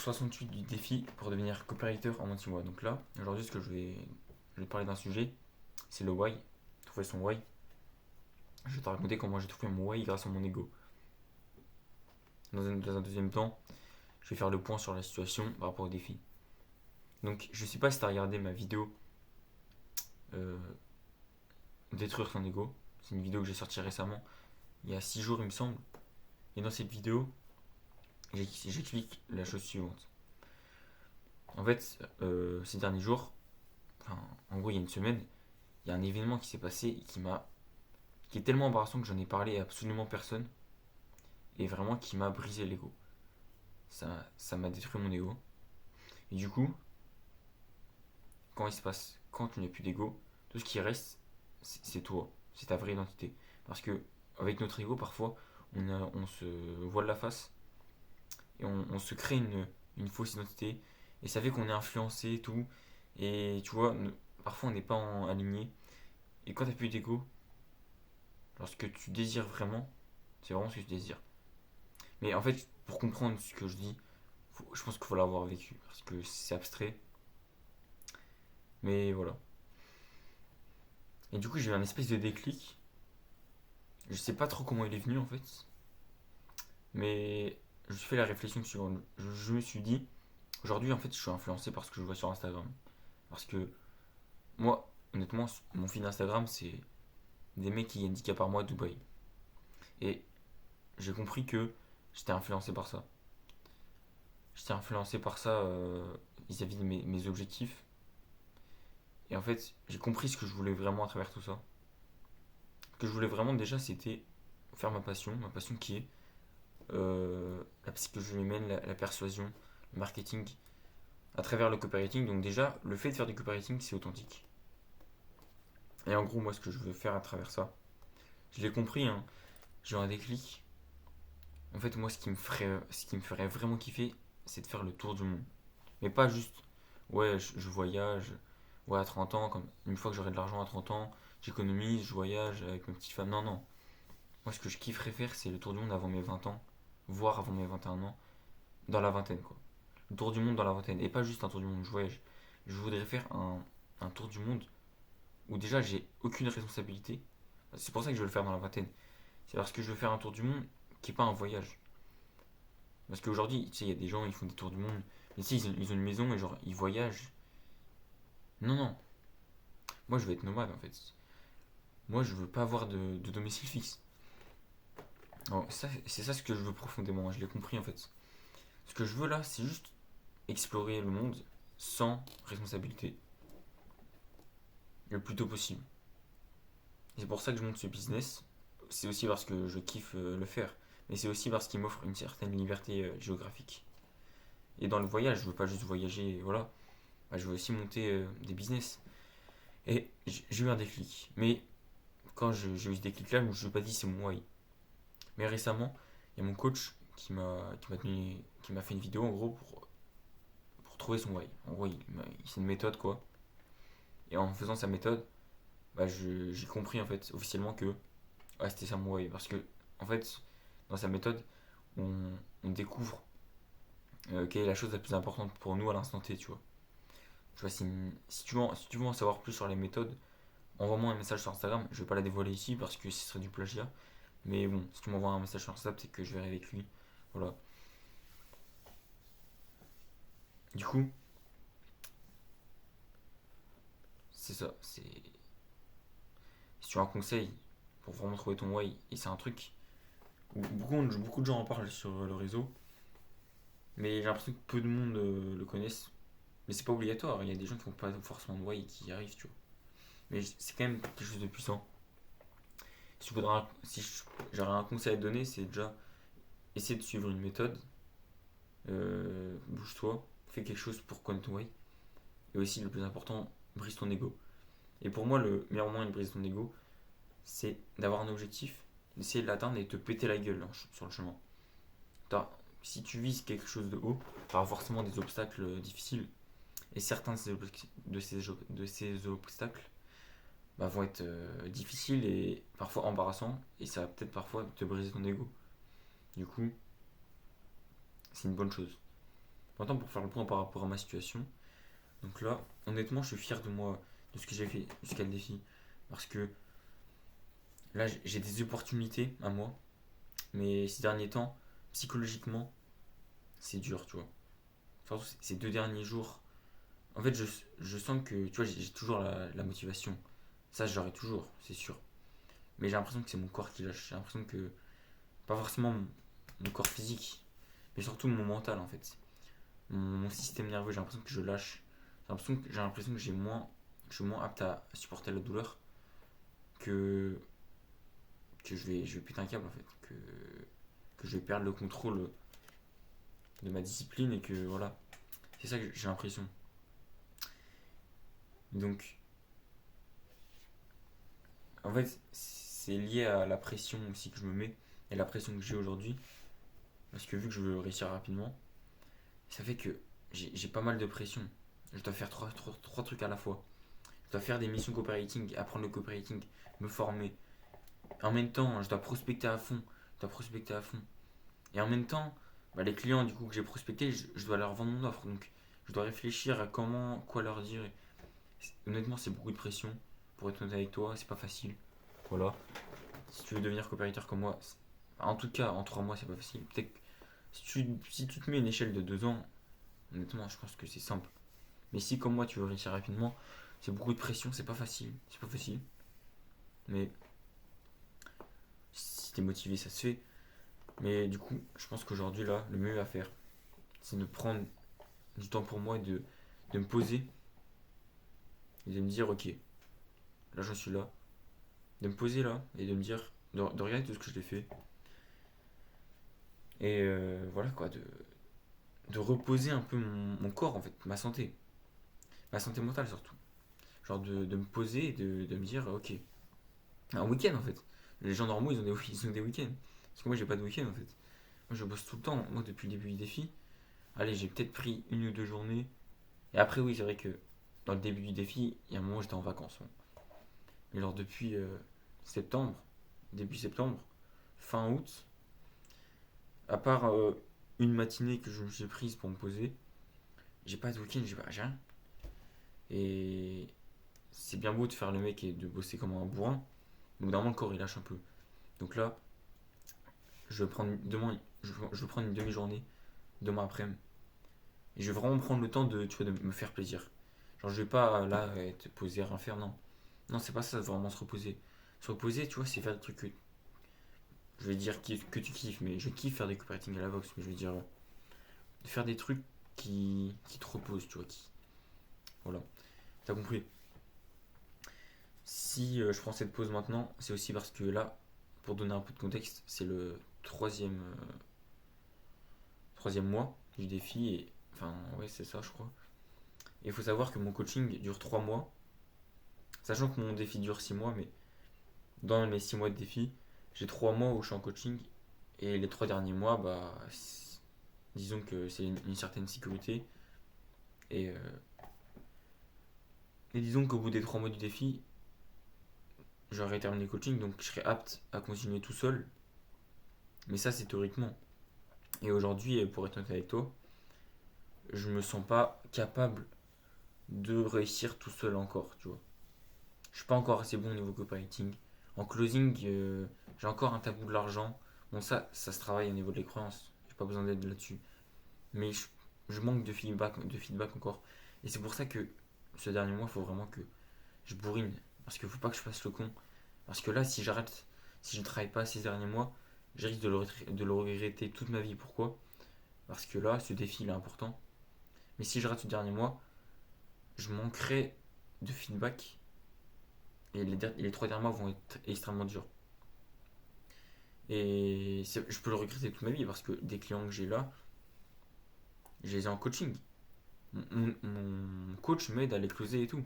68 du défi pour devenir copywriter en moins de 6 mois. Donc là, aujourd'hui, je vais te parler d'un sujet, c'est le why, trouver son why. Je vais te raconter comment j'ai trouvé mon why grâce à mon ego. Dans un deuxième temps, je vais faire le point sur la situation par rapport au défi. Donc, je sais pas si tu as regardé ma vidéo euh, Détruire ton ego. C'est une vidéo que j'ai sortie récemment, il y a 6 jours, il me semble. Et dans cette vidéo, j'explique la chose suivante. En fait, ces derniers jours, enfin, en gros, il y a une semaine, il y a un événement qui s'est passé et qui est tellement embarrassant que j'en ai parlé à absolument personne et vraiment qui m'a brisé l'ego. Ça m'a détruit mon ego. Et du coup, quand tu n'as plus d'ego, tout ce qui reste, c'est toi, c'est ta vraie identité. Parce que avec notre ego, parfois, on se voile la face et on se crée une fausse identité et ça fait qu'on est influencé et tout. Et tu vois, parfois on n'est pas aligné. Et quand tu n'as plus d'ego, lorsque tu désires vraiment, c'est vraiment ce que tu désires. Mais en fait, pour comprendre ce que je dis, je pense qu'il faut l'avoir vécu. Parce que c'est abstrait. Mais voilà. Et du coup, j'ai eu un espèce de déclic. Je sais pas trop comment il est venu en fait. Mais je me suis fait la réflexion suivante. Je me suis dit, aujourd'hui en fait, je suis influencé par ce que je vois sur Instagram. Parce que moi, honnêtement, mon feed Instagram, c'est des mecs qui gagnent 10K par mois à Dubaï. Et j'ai compris que j'étais influencé par ça. J'étais influencé par ça vis-à-vis de mes objectifs. Et en fait, j'ai compris ce que je voulais vraiment à travers tout ça. Ce que je voulais vraiment déjà, c'était faire ma passion qui est la psychologie humaine, la persuasion, le marketing, à travers le copywriting. Donc déjà, le fait de faire du copywriting, c'est authentique. Et en gros, moi, ce que je veux faire à travers ça, je l'ai compris, hein, j'ai eu un déclic. En fait, moi, ce qui me ferait vraiment kiffer, c'est de faire le tour du monde. Mais pas juste, ouais, je voyage, ouais, à 30 ans, comme une fois que j'aurai de l'argent à 30 ans, j'économise, je voyage avec ma petite femme. Non, non. Moi, ce que je kifferais faire, c'est le tour du monde avant mes 20 ans, voire avant mes 21 ans, dans la vingtaine, quoi. Le tour du monde dans la vingtaine. Et pas juste un tour du monde, je voyage. Je voudrais faire un tour du monde où déjà j'ai aucune responsabilité. C'est pour ça que je veux le faire dans la vingtaine. C'est parce que je veux faire un tour du monde qui n'est pas un voyage. Parce qu'aujourd'hui, tu sais, il y a des gens, ils font des tours du monde. Mais si, ils ont une maison et genre, ils voyagent. Non, non. Moi, je veux être nomade en fait. Moi, je veux pas avoir de domicile fixe. Alors, c'est ça ce que je veux profondément. Je l'ai compris en fait. Ce que je veux là, c'est juste explorer le monde sans responsabilité. Le plus tôt possible. C'est pour ça que je monte ce business. C'est aussi parce que je kiffe le faire. Mais c'est aussi parce qu'il m'offre une certaine liberté géographique. Et dans le voyage, je veux pas juste voyager, voilà. Bah, je veux aussi monter des business. Et j'ai eu un déclic. Mais quand j'ai eu ce déclic-là, je ne me suis pas dit c'est mon why. Mais récemment, il y a mon coach qui m'a fait une vidéo en gros pour trouver son why. En gros, c'est une méthode quoi. Et en faisant sa méthode, bah, j'ai compris en fait officiellement que ouais, c'était ça mon why. Parce que en fait, dans sa méthode, on, on découvre quelle est la chose la plus importante pour nous à l'instant T, tu vois. Tu vois, si tu veux en savoir plus sur les méthodes, envoie-moi un message sur Instagram. Je vais pas la dévoiler ici parce que ce serait du plagiat. Mais bon, si tu m'envoies un message sur Instagram, c'est que je verrai avec lui. Voilà. Du coup, c'est ça. Si tu as un conseil pour vraiment trouver ton why, et c'est un truc où beaucoup de gens en parlent sur le réseau, mais j'ai l'impression que peu de monde le connaissent. Mais c'est pas obligatoire. Il y a des gens qui n'ont pas forcément de why et qui y arrivent, tu vois. Mais c'est quand même quelque chose de puissant. Si j'aurais un conseil à te donner, c'est déjà essayer de suivre une méthode. Bouge-toi, fais quelque chose pour connaître ton why. Et aussi, le plus important, brise ton ego. Et pour moi, le meilleur moyen de briser ton ego, c'est d'avoir un objectif, d'essayer de l'atteindre et de te péter la gueule sur le chemin. Si tu vises quelque chose de haut, tu auras forcément des obstacles difficiles. Et certains de ces obstacles bah, vont être difficiles et parfois embarrassants. Et ça va peut-être parfois te briser ton ego. Du coup, c'est une bonne chose. Maintenant, pour faire le point par rapport à ma situation, donc là, honnêtement, je suis fier de moi, de ce que j'ai fait jusqu'à le défi. Parce que là, j'ai des opportunités à moi, mais ces derniers temps, psychologiquement, c'est dur, tu vois. Surtout ces 2 derniers jours. En fait, je sens que, tu vois, j'ai toujours la motivation. Ça, j'aurai toujours, c'est sûr. Mais j'ai l'impression que c'est mon corps qui lâche. J'ai l'impression que, pas forcément mon corps physique, mais surtout mon mental, en fait. Mon système nerveux, j'ai l'impression que je lâche. J'ai l'impression que je suis moins apte à supporter la douleur que, que je vais péter un câble, en fait. Que je vais perdre le contrôle de ma discipline et que, voilà. C'est ça que j'ai l'impression. Donc, en fait, c'est lié à la pression aussi que je me mets et la pression que j'ai aujourd'hui. Parce que vu que je veux réussir rapidement, ça fait que j'ai pas mal de pression. Je dois faire trois trucs à la fois. Je dois faire des missions copywriting, apprendre le copywriting, me former. En même temps, je dois prospecter à fond. Je dois prospecter à fond. Et en même temps, bah, les clients du coup que j'ai prospectés, je dois leur vendre mon offre. Donc, je dois réfléchir à comment, quoi leur dire. Honnêtement, c'est beaucoup de pression. Pour être honnête avec toi, c'est pas facile. Voilà. Si tu veux devenir copywriter comme moi, en tout cas, en 3 mois, c'est pas facile. Peut-être que si tu te mets une échelle de 2 ans, honnêtement, je pense que c'est simple. Mais si, comme moi, tu veux réussir rapidement, c'est beaucoup de pression, c'est pas facile. C'est pas facile. Mais si t'es motivé, ça se fait. Mais du coup, je pense qu'aujourd'hui, là, le mieux à faire, c'est de prendre du temps pour moi et de me poser et de me dire, ok, là, je suis là. De me poser là et de me dire, de regarder tout ce que je l'ai fait. Et voilà quoi, de reposer un peu mon corps en fait, ma santé. Ma santé mentale surtout. Genre de me poser et de me dire, ok, un week-end en fait. Les gens normaux, ils ont des week-ends. Parce que moi, j'ai pas de week-end en fait. Moi, je bosse tout le temps. Moi, depuis le début du défi, allez, j'ai peut-être pris 1 ou 2 journées. Et après, oui, c'est vrai que dans le début du défi, il y a un moment où j'étais en vacances. Bon. Mais genre depuis septembre, début septembre, fin août, à part une matinée que je me suis prise pour me poser, j'ai pas de week-end, j'ai rien. Et c'est bien beau de faire le mec et de bosser comme un bourrin. Donc normalement le corps il lâche un peu. Donc là, je vais prendre demain, je vais prendre une demi-journée demain après-midi. Et je vais vraiment prendre le temps de, tu vois, de me faire plaisir. Genre je vais pas là être posé à rien faire, non. Non, c'est pas ça, vraiment se reposer. Se reposer, tu vois, c'est faire des trucs que je vais dire que tu kiffes, mais je kiffe faire des copywriting à la boxe, mais je veux dire de faire des trucs qui te reposent, tu vois, qui. Voilà. T'as compris. Si je prends cette pause maintenant, c'est aussi parce que là, pour donner un peu de contexte, c'est le troisième mois du défi. Et, enfin, ouais, c'est ça, je crois. Et il faut savoir que mon coaching dure 3 mois, sachant que mon défi dure 6 mois, mais dans mes 6 mois de défi, j'ai 3 mois où je suis en coaching. Et les 3 derniers mois, bah, disons que c'est une certaine sécurité. Et, euh, et disons qu'au bout des 3 mois du défi, j'aurais terminé le coaching, donc je serais apte à continuer tout seul. Mais ça, c'est théoriquement. Et aujourd'hui, pour être honnête avec toi, je me sens pas capable de réussir tout seul encore, tu vois. Je suis pas encore assez bon au niveau copywriting. En closing, j'ai encore un tabou de l'argent. Bon, ça se travaille au niveau des croyances. J'ai pas besoin d'aide là-dessus. Mais je manque de feedback encore. Et c'est pour ça que ce dernier mois, il faut vraiment que je bourrine. Parce qu'il faut pas que je fasse le con. Parce que là, si j'arrête, si je ne travaille pas ces derniers mois, je risque de le regretter toute ma vie. Pourquoi? Parce que là, ce défi il est important. Mais si je rate ce dernier mois, je manquerai de feedback. Et les 3 derniers mois vont être extrêmement durs. Et je peux le regretter toute ma vie parce que des clients que j'ai là, je les ai en coaching. Mon coach m'aide à les closer et tout.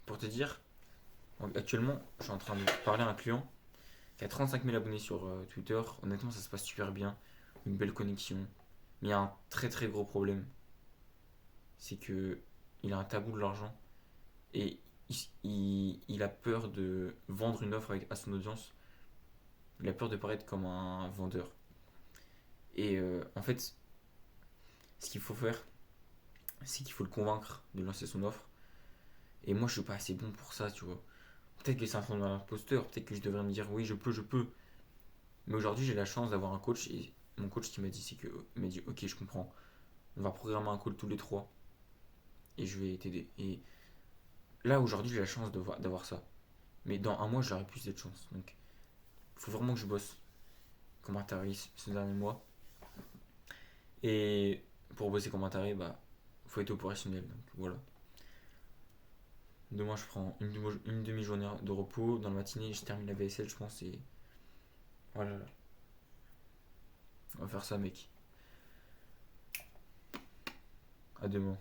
Pour te dire, actuellement, je suis en train de parler à un client qui a 35 000 abonnés sur Twitter. Honnêtement, ça se passe super bien. Une belle connexion. Mais il y a un très très gros problème. C'est que il a un tabou de l'argent. Et il a peur de vendre une offre à son audience. Il a peur de paraître comme un vendeur. Et en fait, Ce qu'il faut faire, c'est qu'il faut le convaincre de lancer son offre. Et moi, je suis pas assez bon pour ça, tu vois. Peut-être que c'est un syndrome de l'imposteur, peut-être que je devrais me dire oui, je peux. Mais aujourd'hui, j'ai la chance d'avoir un coach et mon coach qui m'a dit, c'est que il m'a dit ok, je comprends. On va programmer un call tous les trois et je vais t'aider. Et là, aujourd'hui, j'ai la chance d'avoir ça. Mais dans un mois, j'aurai plus de chance. Donc, il faut vraiment que je bosse comme un taré ce dernier mois. Et pour bosser comme un taré, bah, faut être opérationnel. Donc voilà. Demain, je prends une demi-journée de repos. Dans la matinée, je termine la VSL, je pense. Et voilà. On va faire ça, mec. À demain.